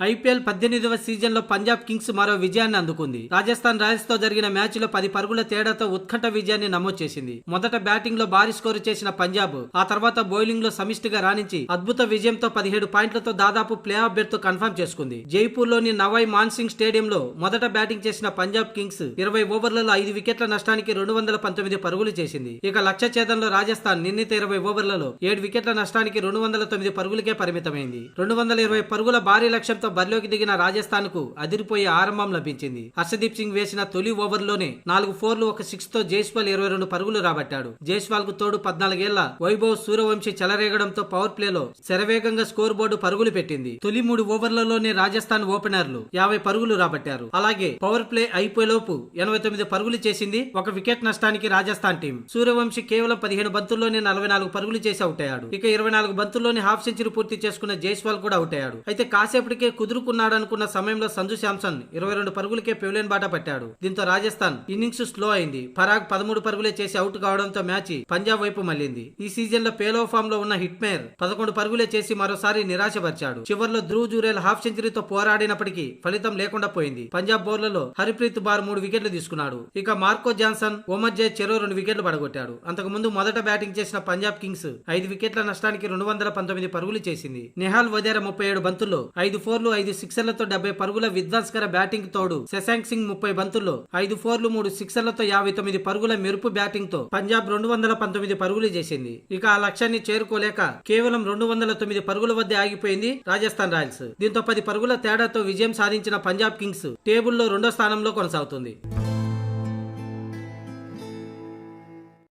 IPL 18వ సీజన్లో Punjab Kings మరో విజయాన్ని అందుకుంది. రాజస్థాన్ రాయల్స్ తో జరిగిన మ్యాచ్లో 10 పరుగుల తేడాతో ఉత్కంఠ విజయాన్ని నమోదు చేసింది. మొదట బ్యాటింగ్ లో భారీ స్కోరు చేసిన పంజాబ్ ఆ తర్వాత బౌలింగ్ లో సమిష్టిగా రాణించి అద్భుత విజయంతో 17 పాయింట్లతో దాదాపు ప్లే ఆఫ్ బెర్త్ కన్ఫర్మ్ చేసుకుంది. జైపూర్ లోని నవాయ్ మాన్సింగ్ స్టేడియంలో మొదట బ్యాటింగ్ చేసిన పంజాబ్ కింగ్స్ 20 ఓవర్లలో 5 వికెట్ల నష్టానికి 219 పరుగులు చేసింది. ఇక లక్ష్య ఛేదంలో రాజస్థాన్ నిర్ణీత 20 ఓవర్లలో 7 వికెట్ల నష్టానికి 209 పరుగులకే పరిమితమైంది. 220 పరుగుల భారీ లక్ష్యంతో బరిలోకి దిగిన రాజస్థాన్ కు అదిరిపోయే ఆరంభం లభించింది. హర్షదీప్ సింగ్ వేసిన తొలి ఓవర్లోనే 4 ఫోర్లు 1 సిక్స్ తో జైస్వాల్ 22 పరుగులు రాబట్టాడు. జైస్వాల్ కు తోడు 14 ఏళ్ల వైభవ్ సూర్యవంశీ చెలరేగడంతో పవర్ ప్లేలో శరవేగంగా స్కోర్ బోర్డు పరుగులు పెట్టింది. తొలి 3 ఓవర్లలోనే రాజస్థాన్ ఓపెనర్లు 50 పరుగులు రాబట్టారు. అలాగే పవర్ ప్లే అయిపోయేలోపు 89 పరుగులు చేసింది. 1 వికెట్ నష్టానికి రాజస్థాన్ టీం. సూర్యవంశీ కేవలం 15 బంతుల్లోనే 44 పరుగులు చేసి అవుట్ అయ్యాడు. ఇక 24 బంతుల్లోనే హాఫ్ సెంచరీ పూర్తి చేసుకున్న జైస్వాల్ కూడా అవుట్ అయ్యాడు. అయితే కాసేపటికే కుదురుకున్నాడనుకున్న సమయంలో సంజు శాంసన్ 22 పరుగులకే పెవిలియన్ బాట పట్టాడు. దీంతో రాజస్థాన్ ఇన్నింగ్స్ స్లో అయింది. పరాగ్ 13 పరుగులే చేసి అవుట్ కావడంతో మ్యాచ్ పంజాబ్ వైపు మళ్లింది. ఈ సీజన్ లో పేలో ఫామ్ లో ఉన్న హిట్ మేర్ 11 పరుగులే చేసి మరోసారి నిరాశపరిచాడు. చివర్లో ధ్రువ్ జురేల్ హాఫ్ సెంచరీతో పోరాడినప్పటికీ ఫలితం లేకుండా పోయింది. పంజాబ్ బౌలర్లలో హరిప్రీత్ బార్ 3 వికెట్లు తీసుకున్నాడు. ఇక మార్కో జాన్సన్, ఒమర్ జై చెరో 2 వికెట్లు పడగొట్టాడు. అంతకుముందు మొదట బ్యాటింగ్ చేసిన పంజాబ్ కింగ్స్ 5 వికెట్ల నష్టానికి 219 పరుగులు చేసింది. నెహాల్ వదేరా 37 బంతుల్లో 5 ఫోర్లు 5 సిక్సర్లతో 70 పరుగుల విధ్వంసకర బ్యాటింగ్ తోడు శశాంక్ సింగ్ 30 బంతుల్లో 5 ఫోర్లు 3 సిక్సర్లతో 59 పరుగుల మెరుపు బ్యాటింగ్ తో పంజాబ్ 219 పరుగులు చేసింది. ఇక ఆ లక్ష్యాన్ని చేరుకోలేక కేవలం 209 పరుగుల వద్ద ఆగిపోయింది రాజస్థాన్ రాయల్స్. దీంతో 10 పరుగుల తేడాతో విజయం సాధించిన పంజాబ్ కింగ్స్ టేబుల్లో 2వ స్థానంలో కొనసాగుతుంది.